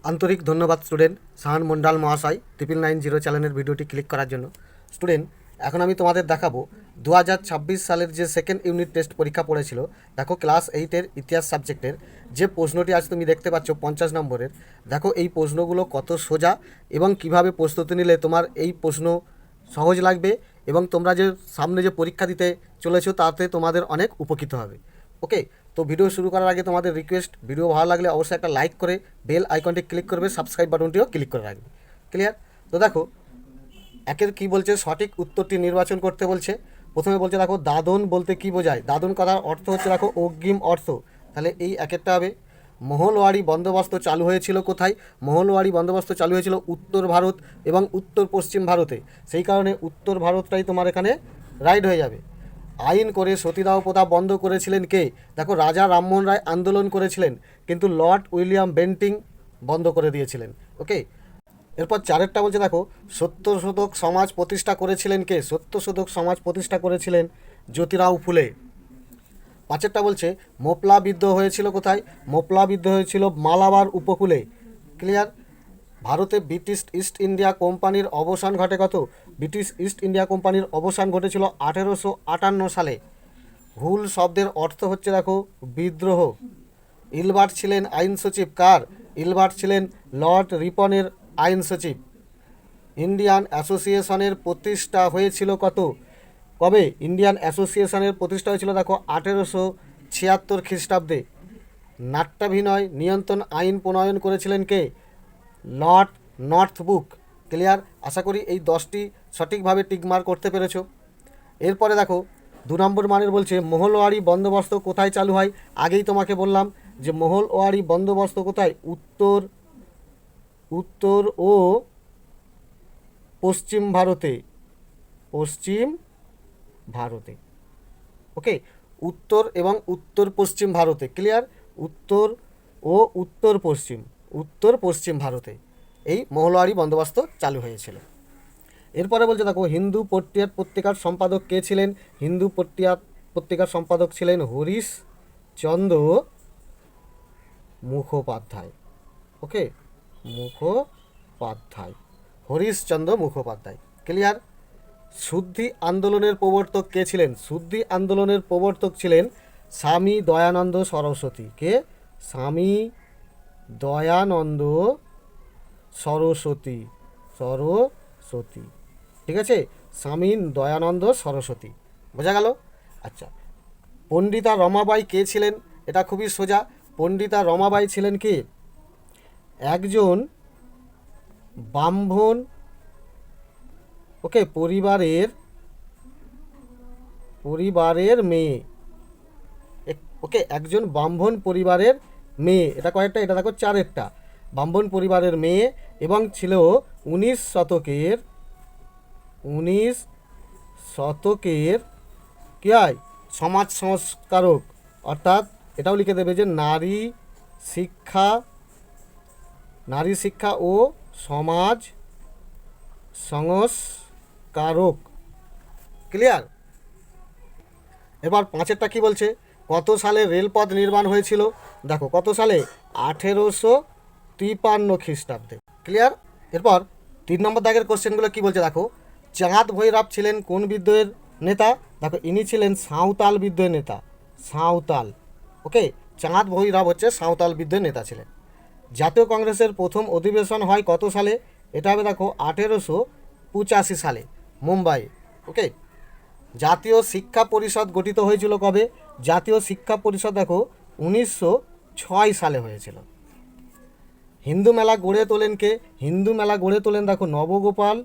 আন্তরিক ধন্যবাদ স্টুডেন্ট সাহান মন্ডল মহাশয় 9990 চ্যানেলের ভিডিওটি ক্লিক করার জন্য। স্টুডেন্ট, এখন আমি তোমাদের দেখাবো 2026 সালের যে সেকেন্ড ইউনিট টেস্ট পরীক্ষা পড়েছিল। দেখো ক্লাস 8-এর ইতিহাস সাবজেক্টের যে প্রশ্নটি আজ তুমি দেখতে পাচ্ছ 50 নম্বরের। দেখো এই প্রশ্নগুলো কত সোজা এবং কিভাবে প্রস্তুতি নিলে তোমার এই প্রশ্ন সহজ লাগবে এবং তোমরা যে সামনে যে পরীক্ষা দিতে চলেছো তাতে তোমাদের অনেক উপকৃত হবে। ওকে, তো ভিডিও শুরু করার আগে তোমাদের রিকোয়েস্ট, ভিডিও ভালো লাগলে অবশ্যই একটা লাইক করে বেল আইকনটি ক্লিক করবে, সাবস্ক্রাইব বাটনটিও ক্লিক করে রাখবে। ক্লিয়ার? তো দেখো একের কি বলছে, সঠিক উত্তরটি নির্বাচন করতে বলছে। প্রথমে বলছে দেখো দাদন বলতে কি বোঝায়। দাদন কথার অর্থ হচ্ছে দেখো অগ্রিম অর্থ। তাহলে এই একেরটা হবে। মহলওয়ারি বন্দোবস্ত চালু হয়েছিল কোথায়? মহলওয়ারি বন্দোবস্ত চালু হয়েছিল উত্তর ভারত এবং উত্তর পশ্চিম ভারতে, সেই কারণে উত্তর ভারতটাই তোমার এখানে রাইট হয়ে যাবে। আইন করে সতীদাহ প্রথা বন্ধ করেছিলেন কে? দেখো রাজা রামমোহন রায় আন্দোলন করেছিলেন, কিন্তু লর্ড উইলিয়াম বেন্টিং বন্ধ করে দিয়েছিলেন। ওকে, এরপর চারেরটা বলছে দেখো সত্যশোধক সমাজ প্রতিষ্ঠা করেছিলেন কে? সত্যশোধক সমাজ প্রতিষ্ঠা করেছিলেন জ্যোতিরাও ফুলে। পাঁচেরটা বলছে মোপলা বিদ্রোহ হয়েছিল কোথায়? মোপলা বিদ্রোহ হয়েছিল মালাবার উপকূলে। ক্লিয়ার? ভারতে ব্রিটিশ ইস্ট ইন্ডিয়া কোম্পানির অবসান ঘটে কত? ব্রিটিশ ইস্ট ইন্ডিয়া কোম্পানির অবসান ঘটেছিল 1858 সালে। হুল শব্দের অর্থ হচ্ছে দেখো বিদ্রোহ। ইলবার্ট ছিলেন আইন সচিব কার? ইলবার্ট ছিলেন লর্ড রিপনের আইন সচিব। ইন্ডিয়ান অ্যাসোসিয়েশনের প্রতিষ্ঠা হয়েছিল কবে? ইন্ডিয়ান অ্যাসোসিয়েশনের প্রতিষ্ঠা হয়েছিল দেখো 1876 খ্রিস্টাব্দে। নাট্যাভিনয় নিয়ন্ত্রণ আইন প্রণয়ন করেছিলেন কে? Lord Northbrook. ক্লিয়ার? আশা করি এই 10টি সঠিকভাবে টিকমার্ক করতে পেরেছো। এরপরে দেখো 2 নম্বর মানের বলছে মহলওয়ারি বন্দোবস্ত কোথায় চালু হয়? আগেই তোমাকে বললাম যে মহলওয়ারি বন্দোবস্ত কোথায়? উত্তর ও পশ্চিম ভারতে। পশ্চিম ভারতে। ওকে, উত্তর এবং উত্তর পশ্চিম ভারতে। ক্লিয়ার? উত্তর ও উত্তর পশ্চিম ভারতে এই মহলওয়ারি বন্দোবস্ত চালু হয়েছিল। এরপরে বলছে দেখো হিন্দু পত্রিকার পত্রিকার সম্পাদক কে ছিলেন? হিন্দু পত্রিকার সম্পাদক ছিলেন হরিশচন্দ্র মুখোপাধ্যায়। ওকে, হরিশচন্দ্র মুখোপাধ্যায়। ক্লিয়ার? শুদ্ধি আন্দোলনের প্রবর্তক কে ছিলেন? শুদ্ধি আন্দোলনের প্রবর্তক ছিলেন স্বামী দয়ানন্দ সরস্বতী। কে? স্বামী দয়ানন্দ সরস্বতী। ঠিক আছে, স্বামী দয়ানন্দ সরস্বতী। বোঝা গেল? আচ্ছা, পণ্ডিতা রমাবাই কে ছিলেন? এটা খুবই সোজা। পণ্ডিতা রমাবাই ছিলেন কি? একজন ব্রাহ্মণ পরিবারের মেয়ে। ওকে, একজন ব্রাহ্মণ পরিবারের মেয়ে। এটা কয়েকটা? এটা দেখো চারেরটা। ব্রাহ্মণ পরিবারের মেয়ে এবং ছিল 19 শতকের কি হয়? সমাজ সংস্কারক। অর্থাৎ এটাও লিখে দেবে যে নারী শিক্ষা ও সমাজ সংস্কারক। ক্লিয়ার? এবার পাঁচেরটা কি বলছে? কত সালে রেলপথ নির্মাণ হয়েছিল? দেখো কত সালে? 1853 খ্রিস্টাব্দে। ক্লিয়ার? এরপর 3 নম্বর দাগের কোশ্চেনগুলো কি বলছে দেখো। চাঁদ ভৈরব ছিলেন কোন বিদ্রোহের নেতা? দেখো ইনি ছিলেন সাঁওতাল বিদ্রোহের নেতা। সাঁওতাল। ওকে, চাঁদ ভৈরব হচ্ছে সাঁওতাল বিদ্রোহের নেতা ছিলেন। জাতীয় কংগ্রেসের প্রথম অধিবেশন হয় কত সালে? এটা হবে দেখো 1885 সালে মুম্বাই। ওকে, জাতীয় শিক্ষা পরিষদ গঠিত হয়েছিল কবে? জাতীয় শিক্ষা পরিষদ দেখো 1906 সালে হয়েছিল। হিন্দু মেলা গড়ে তোলেন কে? হিন্দু মেলা গড়ে তোলেন দেখো নবগোপাল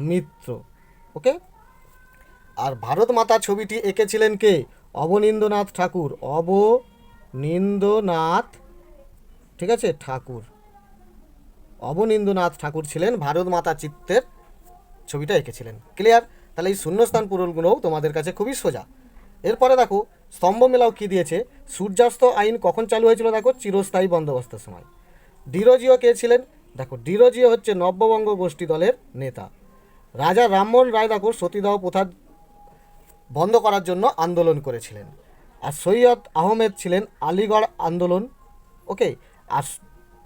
মিত্র। ওকে, আর ভারত মাতা ছবিটি এঁকেছিলেন কে? অবনীন্দ্রনাথ ঠাকুর। ঠিক আছে, অবনীন্দ্রনাথ ঠাকুর ছিলেন ভারত মাতা চিত্রের ছবিটা এঁকেছিলেন। ক্লিয়ার? তাহলে এই শূন্যস্থান পূরণগুলোও তোমাদের কাছে খুবই সোজা। এরপরে দেখো স্তম্ভ মেলাও কি দিয়েছে। সূর্যাস্ত আইন কখন চালু হয়েছিল? দেখো চিরস্থায়ী বন্দোবস্তের সময়। ডিরোজিও কে ছিলেন? দেখো ডিরোজিও হচ্ছে নব্যবঙ্গ গোষ্ঠী দলের নেতা। রাজা রামমোহন রায় দেখো সতীদাহ প্রথা বন্ধ করার জন্য আন্দোলন করেছিলেন। আর সৈয়দ আহমেদ ছিলেন আলিগড় আন্দোলন ওকে। আর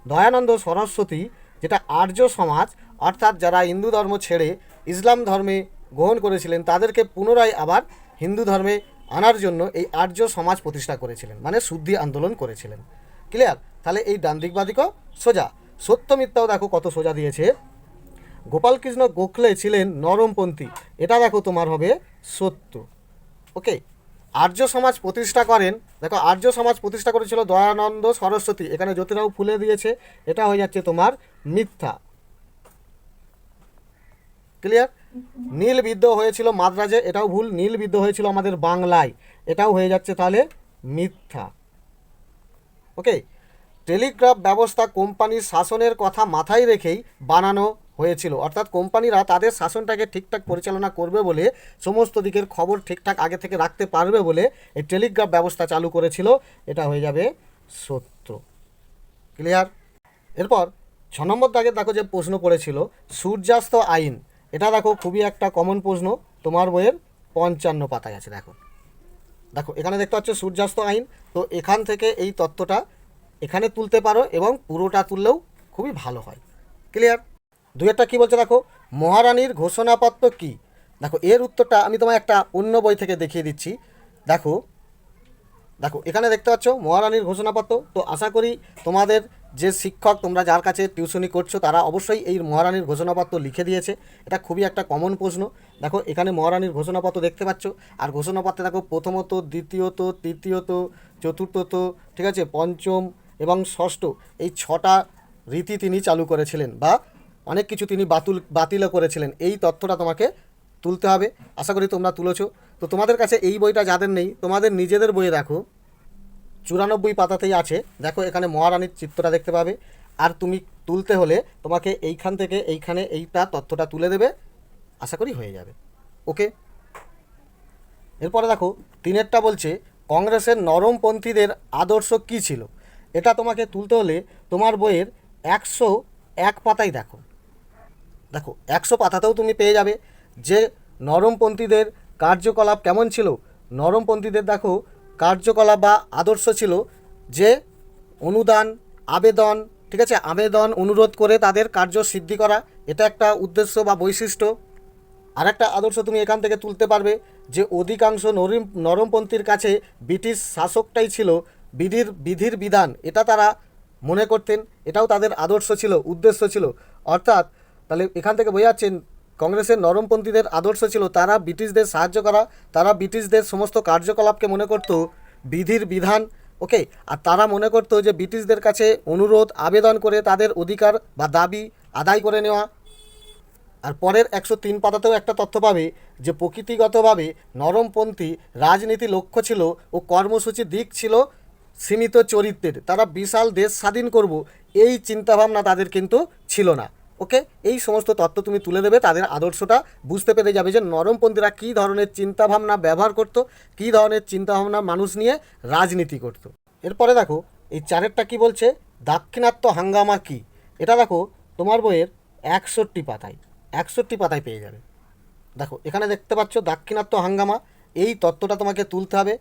দয়ানন্দ সরস্বতী যেটা আর্য সমাজ, অর্থাৎ যারা হিন্দু ধর্ম ছেড়ে ইসলাম ধর্মে গ্রহণ করেছিলেন তাদেরকে পুনরায় আবার হিন্দু ধর্মে আনার জন্য এই আর্য সমাজ প্রতিষ্ঠা করেছিলেন, মানে শুদ্ধি আন্দোলন করেছিলেন। ক্লিয়ার? তাহলে এই ডান দিক বাদিকও সোজা। সত্য মিথ্যাও দেখো কত সোজা দিয়েছে। গোপালকৃষ্ণ গোখলে ছিলেন নরমপন্থী, এটা দেখো তোমার হবে সত্য। ওকে। আর্য সমাজ প্রতিষ্ঠা করেন, দেখো আর্য সমাজ প্রতিষ্ঠা করেছিল দয়ানন্দ সরস্বতী, এখানে জ্যোতিরাও ফুলে দিয়েছে, এটা হয়ে যাচ্ছে তোমার মিথ্যা। ক্লিয়ার? নীল বিদ্রোহ হয়েছিল মাদ্রাজে, এটাও ভুল। নীল বিদ্রোহ হয়েছিল আমাদের বাংলায়, এটাও হয়ে যাচ্ছে তাহলে মিথ্যা। ওকে। টেলিগ্রাফ ব্যবস্থা কোম্পানির শাসনের কথা মাথায় রেখেই বানানো হয়েছিল, অর্থাৎ কোম্পানিরা তাদের শাসনটাকে ঠিকঠাক পরিচালনা করবে বলে, সমস্ত দিকের খবর ঠিকঠাক আগে থেকে রাখতে পারবে বলে এই টেলিগ্রাফ ব্যবস্থা চালু করেছিল, এটা হয়ে যাবে সত্য। ক্লিয়ার? এরপর 6 নম্বর দাগে দেখো যে প্রশ্ন পড়েছিল সূর্যাস্ত আইন, এটা দেখো খুবই একটা কমন প্রশ্ন, তোমার বইয়ের 55 পাতায় আছে। দেখো দেখো এখানে দেখতে পাচ্ছ সূর্যাস্ত আইন, তো এখান থেকে এই তত্ত্বটা এখানে তুলতে পারো এবং পুরোটা তুললেও খুবই ভালো হয়। ক্লিয়ার? দুয়েরটা কী বলছে দেখো, মহারানীর ঘোষণাপত্র কি? দেখো এর উত্তরটা আমি তোমায় একটা অন্য বই থেকে দেখিয়ে দিচ্ছি। দেখো দেখো এখানে দেখতে পাচ্ছ মহারানীর ঘোষণাপত্র, তো আশা করি তোমাদের যে শিক্ষক, তোমরা যার কাছে টিউশনি করছো, তারা অবশ্যই এই মহারানীর ঘোষণাপত্র লিখে দিয়েছে। এটা খুবই একটা কমন প্রশ্ন। দেখো এখানে মহারানীর ঘোষণাপত্র দেখতে পাচ্ছ, আর ঘোষণাপত্রে দেখো প্রথমত, দ্বিতীয়ত, তৃতীয়ত, চতুর্থত, ঠিক আছে, পঞ্চম এবং ষষ্ঠ, এই 6টা রীতি তিনি চালু করেছিলেন, বা অনেক কিছু তিনি বাতিলও করেছিলেন। এই তথ্যটা তোমাকে তুলতে হবে, আশা করি তোমরা তুলেছো। তো তোমাদের কাছে এই বইটা যাদের নেই, তোমাদের নিজেদের বইয়ে দেখো 94 পাতাতেই আছে। দেখো এখানে মহারানীর চিত্রটা দেখতে পাবে, আর তুমি তুলতে হলে তোমাকে এইখান থেকে এইখানে এইটা তথ্যটা তুলে দেবে, আশা করি হয়ে যাবে। ওকে। এরপরে দেখো 3এরটা বলছে কংগ্রেসের নরমপন্থীদের আদর্শ কী ছিল? এটা তোমাকে তুলতে হলে তোমার বইয়ের 101 পাতায় দেখো, দেখো 100 পাতাতেও তুমি পেয়ে যাবে যে নরমপন্থীদের কার্যকলাপ কেমন ছিল। নরমপন্থীদের দেখো কার্যকলাপ বা আদর্শ ছিল যে অনুদান, আবেদন, ঠিক আছে, আবেদন অনুরোধ করে তাদের কার্য সিদ্ধি করা, এটা একটা উদ্দেশ্য বা বৈশিষ্ট্য। আর একটা আদর্শ তুমি এখান থেকে তুলতে পারবে যে অধিকাংশ নরমপন্থীর কাছে ব্রিটিশ শাসকটাই ছিল বিধির বিধান, এটা তারা মনে করতেন, এটাও তাদের আদর্শ ছিল, উদ্দেশ্য ছিল। অর্থাৎ তাহলে এখান থেকে বোঝা যাচ্ছে কংগ্রেসের নরমপন্থীদের আদর্শ ছিল তারা ব্রিটিশদের সাহায্য করা, তারা ব্রিটিশদের সমস্ত কার্যকলাপকে মনে করত বিধির বিধান। ওকে। আর তারা মনে করতো যে ব্রিটিশদের কাছে অনুরোধ, আবেদন করে তাদের অধিকার বা দাবি আদায় করে নেওয়া। আর পরের 103 পাতাতেও একটা তথ্য পাবে যে প্রকৃতিগতভাবে নরমপন্থী রাজনীতি লক্ষ্য ছিল ও কর্মসূচির দিক ছিল সীমিত চরিত্রের, তারা বিশাল দেশ স্বাধীন করব, এই চিন্তাভাবনা তাদের কিন্তু ছিল না। ওকে। এই সমস্ত তথ্য তুমি তুলে দেবে, তাদের আদর্শটা বুঝতে পেরে যাবে যে নরমপন্থীরা কী ধরনের চিন্তাভাবনা ব্যবহার করত, কী ধরনের চিন্তাভাবনা মানুষ নিয়ে রাজনীতি করত। এরপরে দেখো এই 4এরটা কী বলছে, দাক্ষিণাত্য হাঙ্গামা কী? এটা দেখো তোমার বইয়ের 61 পাতায়, 61 পাতায় পেয়ে যাবে। দেখো এখানে দেখতে পাচ্ছ দাক্ষিণাত্য হাঙ্গামা, এই তত্ত্বটা তোমাকে তুলতে হবে।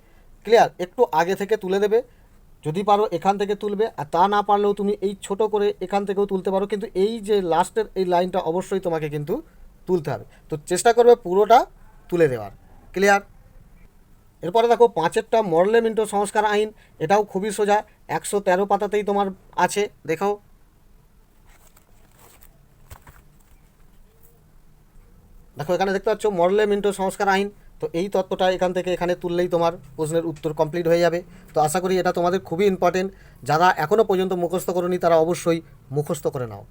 ক্লিয়ার? একটু আগে থেকে তুলে দেবে, যদি পারো এখান থেকে তুলবে, আর তা না পারলেও তুমি এই ছোট করে এখান থেকেও তুলতে পারো, কিন্তু এই যে লাস্টের এই লাইনটা অবশ্যই তোমাকে কিন্তু তুলতে হবে। তো চেষ্টা করবে পুরোটা তুলে দেওয়ার। ক্লিয়ার? এরপরে দেখো 5এরটা মরলে মিন্টো সংস্কার আইন, এটাও খুবই সোজা, 113 পাতাতেই তোমার আছে, দেখো। দেখো এখানে দেখতে পাচ্ছ মরলে মিন্টো সংস্কার আইন, তো এই তত্ত্বটা এখান থেকে এখানে তুললেই তোমার প্রশ্নের উত্তর কমপ্লিট হয়ে যাবে। তো আশা করি এটা তোমাদের খুবই ইম্পর্টেন্ট, যারা এখনও পর্যন্ত মুখস্থ করোনি তারা অবশ্যই মুখস্থ করে নাও।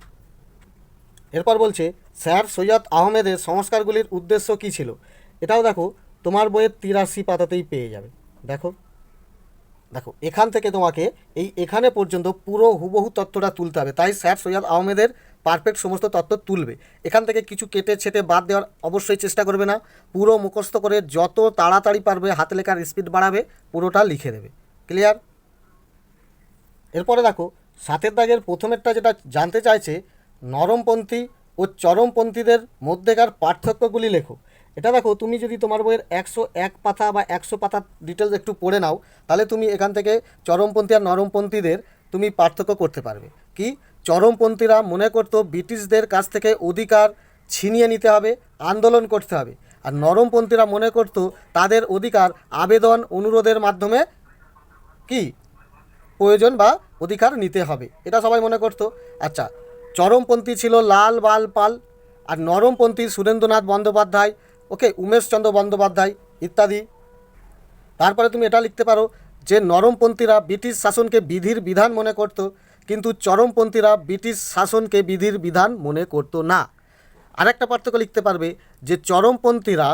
এরপর বলছে স্যার সৈয়দ আহমেদের সংস্কারগুলির উদ্দেশ্য কী ছিল? এটাও দেখো তোমার বইয়ের 83 পাতাতেই পেয়ে যাবে। দেখো দেখো এখান থেকে তোমাকে এখানে পর্যন্ত পুরো হুবহু তথ্যটা তুলতে হবে, তাই স্যার সৈয়দ আহমেদের পারফেক্ট সমস্ত তথ্য তুলবে। এখান থেকে কিছু কেটে ছেটে বাদ দেওয়ার অবশ্যই চেষ্টা করবে না, পুরো মুখস্থ করে যত তাড়াতাড়ি পারবে হাতে লেখার স্পিড বাড়াবে, পুরোটা লিখে দেবে। ক্লিয়ার? এরপরে দেখো 7এর দাগের প্রথমেরটা যেটা জানতে চাইছে নরমপন্থী ও চরমপন্থীদের মধ্যেকার পার্থক্যগুলি লেখো। এটা দেখো তুমি যদি তোমার বইয়ের 101 পাতা বা 100 পাতা ডিটেলস একটু পড়ে নাও, তাহলে তুমি এখান থেকে চরমপন্থী আর নরমপন্থীদের তুমি পার্থক্য করতে পারবে। কি, চরমপন্থীরা মনে করতো ব্রিটিশদের কাছ থেকে অধিকার ছিনিয়ে নিতে হবে, আন্দোলন করতে হবে। আর নরমপন্থীরা মনে করতো তাদের অধিকার আবেদন অনুরোধের মাধ্যমে কি প্রয়োজন বা অধিকার নিতে হবে, এটা সবাই মনে করতো। আচ্ছা, চরমপন্থী ছিল লাল বাল পাল, আর নরমপন্থী সুরেন্দ্রনাথ বন্দ্যোপাধ্যায়, ওকে, উমেশচন্দ্র বন্দ্যোপাধ্যায় ইত্যাদি। তারপরে তুমি এটা লিখতে পারো যে নরমপন্থীরা ব্রিটিশ শাসনকে বিধির বিধান মনে করত, কিন্তু চরমপন্থীরা ব্রিটিশ শাসনকে বিধির বিধান মনে করতো না। আরেকটা পার্থক্য লিখতে পারবে যে চরমপন্থীরা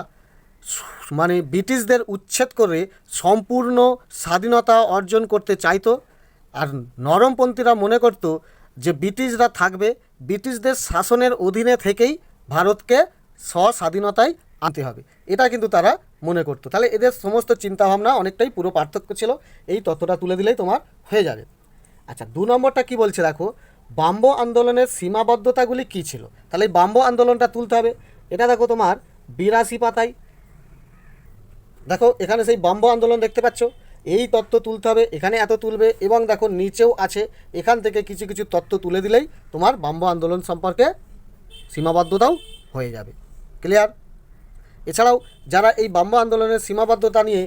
মানে ব্রিটিশদের উচ্ছেদ করে সম্পূর্ণ স্বাধীনতা অর্জন করতে চাইতো, আর নরমপন্থীরা মনে করত যে ব্রিটিশরা থাকবে, ব্রিটিশদের শাসনের অধীনে থেকেই ভারতকে স্বাধীনতায় আনতে হবে, এটা কিন্তু তারা মনে করতো। তাহলে এদের সমস্ত চিন্তাভাবনা অনেকটাই পুরো পার্থক্য ছিল, এই তথ্যটা তুলে দিলেই তোমার হয়ে যাবে। আচ্ছা, 2 নম্বরটা কি বলছে দেখো, বাম্ব আন্দোলনের সীমাবদ্ধতাগুলি কী ছিল। তাহলে এই বাম্ব আন্দোলনটা তুলতে হবে, এটা দেখো তোমার 82 পাতায়। দেখো এখানে সেই বাম্ব আন্দোলন দেখতে পাচ্ছ, এই তথ্য তুলতে হবে, এখানে এত তুলবে, এবং দেখো নিচেও আছে, এখান থেকে কিছু কিছু তথ্য তুলে দিলেই তোমার বাম্ব আন্দোলন সম্পর্কে সীমাবদ্ধতাও হয়ে যাবে। ক্লিয়ার? এছাড়াও যারা এই বাম্ব আন্দোলনের সীমাবদ্ধতা নিয়ে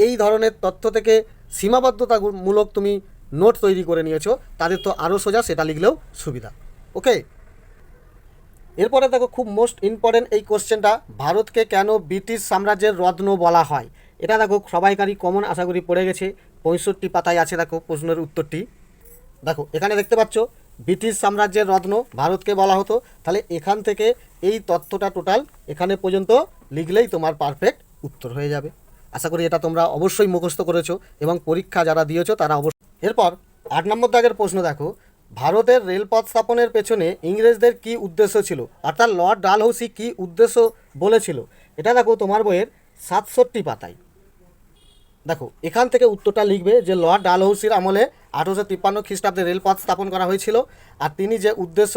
এই ধরনের তথ্য থেকে সীমাবদ্ধতামূলক তুমি নোট তৈরি করে নিয়েছো, তাদের তো আরও সোজা সেটা লিখলেও সুবিধা। ওকে, এরপরে দেখো খুব মোস্ট ইম্পর্টেন্ট এই কোশ্চেনটা, ভারতকে কেন ব্রিটিশ সাম্রাজ্যের রত্ন বলা হয়। এটা দেখো সবাইকারই কমন, আশা করি পড়ে গেছে, 65 পাতায় আছে। দেখো প্রশ্নের উত্তরটি দেখো, এখানে দেখতে পাচ্ছ ব্রিটিশ সাম্রাজ্যের রত্ন ভারতকে বলা হতো। তাহলে এখান থেকে এই তথ্যটা টোটাল এখানে পর্যন্ত লিখলেই তোমার পারফেক্ট উত্তর হয়ে যাবে। আশা করি এটা তোমরা অবশ্যই মুখস্থ করেছো এবং পরীক্ষা যারা দিয়েছো তারা অবশ্যই। এরপর 8 নম্বর দাগের প্রশ্ন দেখো, ভারতের রেলপথ স্থাপনের পেছনে ইংরেজদের কি উদ্দেশ্য ছিল, অর্থাৎ লর্ড ডালহৌসি কি উদ্দেশ্য বলেছিল। এটা দেখো তোমার বইয়ের 67 পাতায়। দেখো এখান থেকে উত্তরটা লিখবে যে লর্ড ডালহৌসির আমলে 1853 খ্রিস্টাব্দে রেলপথ স্থাপন করা হয়েছিল, আর তিনি যে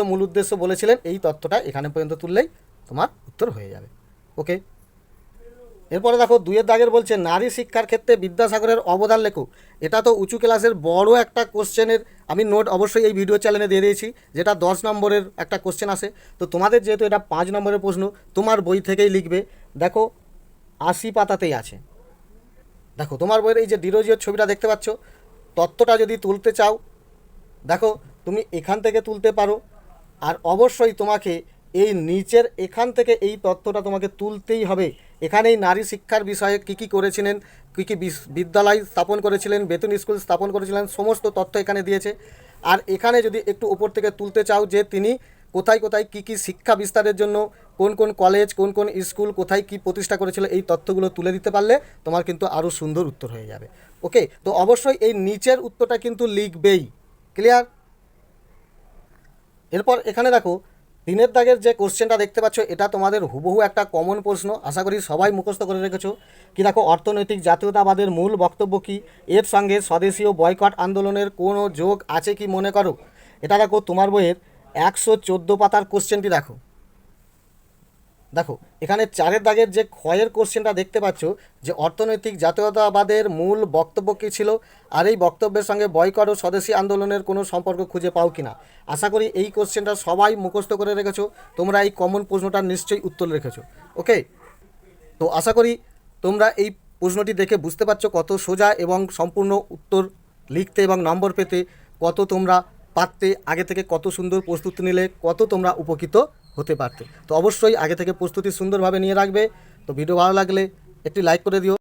মূল উদ্দেশ্য বলেছিলেন এই তথ্যটা এখানে পর্যন্ত তুললেই তোমার উত্তর হয়ে যাবে। ওকে, এরপরে দেখো 2 দাগের বলছে নারী শিক্ষার ক্ষেত্রে বিদ্যাসাগরের অবদান লেখো। এটা তো উঁচু ক্লাসের বড় একটা কোশ্চেনের আমি নোট অবশ্যই এই ভিডিও চ্যানেলে দিয়ে দিয়েছি, যেটা 10 নম্বরের একটা কোশ্চেন আসে। তো তোমাদের যেহেতু এটা 5 নম্বরের প্রশ্ন, তোমার বই থেকেই লিখবে। দেখো 80 পাতাতেই আছে। দেখো তোমার বইয়ের এই যে ডিরোজিওর ছবিটা দেখতে পাচ্ছ, তত্ত্বটা যদি তুলতে চাও দেখো তুমি এখান থেকে তুলতে পারো, আর অবশ্যই তোমাকে এই নিচের এখান থেকে এই তথ্যটা তোমাকে তুলতেই হবে। এখানেই নারী শিক্ষার বিষয়ে কী কী করেছিলেন, কী কী বিদ্যালয় স্থাপন করেছিলেন, বেতন স্কুল স্থাপন করেছিলেন, সমস্ত তথ্য এখানে দিয়েছে। আর এখানে যদি একটু ওপর থেকে তুলতে চাও যে তিনি কোথায় কোথায় কী কী শিক্ষা বিস্তারের জন্য কোন কোন কলেজ, কোন কোন স্কুল, কোথায় কী প্রতিষ্ঠা করেছিল, এই তথ্যগুলো তুলে দিতে পারলে তোমার কিন্তু আরও সুন্দর উত্তর হয়ে যাবে। ওকে, তো অবশ্যই এই নিচের উত্তরটা কিন্তু লিখবেই। ক্লিয়ার? এরপর এখানে দেখো 3 দাগের যে কোশ্চেনটা দেখতে পাচ্ছ, এটা তোমাদের হুবহু একটা কমন প্রশ্ন, আশা করি সবাই মুখস্থ করে রেখেছো। কি দেখো, অর্থনৈতিক জাতীয়তাবাদের মূল বক্তব্য কি, এর সঙ্গে স্বদেশীয় বয়কট আন্দোলনের কোনো যোগ আছে কি মনে করো। এটা দেখো তোমার বইয়ের 114 পাতার কোশ্চেনটি দেখো। দেখো এখানে 4 দাগের যে ক্ষয়ের কোশ্চেনটা দেখতে পাচ্ছ, যে অর্থনৈতিক জাতীয়তাবাদের মূল বক্তব্য কী ছিল, আর এই বক্তব্যের সঙ্গে বয়কট ও স্বদেশী আন্দোলনের কোনো সম্পর্ক খুঁজে পাও কিনা। আশা করি এই কোশ্চেনটা সবাই মুখস্থ করে রেখেছো, তোমরা এই কমন প্রশ্নটার নিশ্চয়ই উত্তর রেখেছো। ওকে, তো আশা করি তোমরা এই প্রশ্নটি দেখে বুঝতে পারছো কত সোজা, এবং সম্পূর্ণ উত্তর লিখতে এবং নম্বর পেতে কত তোমরা পারতে, আগে থেকে কত সুন্দর প্রস্তুতি নিলে কত তোমরা উপকৃত হতে পারতে। তো অবশ্যই আগে থেকে প্রস্তুতি সুন্দরভাবে নিয়ে রাখবে। তো ভিডিও ভালো লাগলে একটি লাইক করে দিও।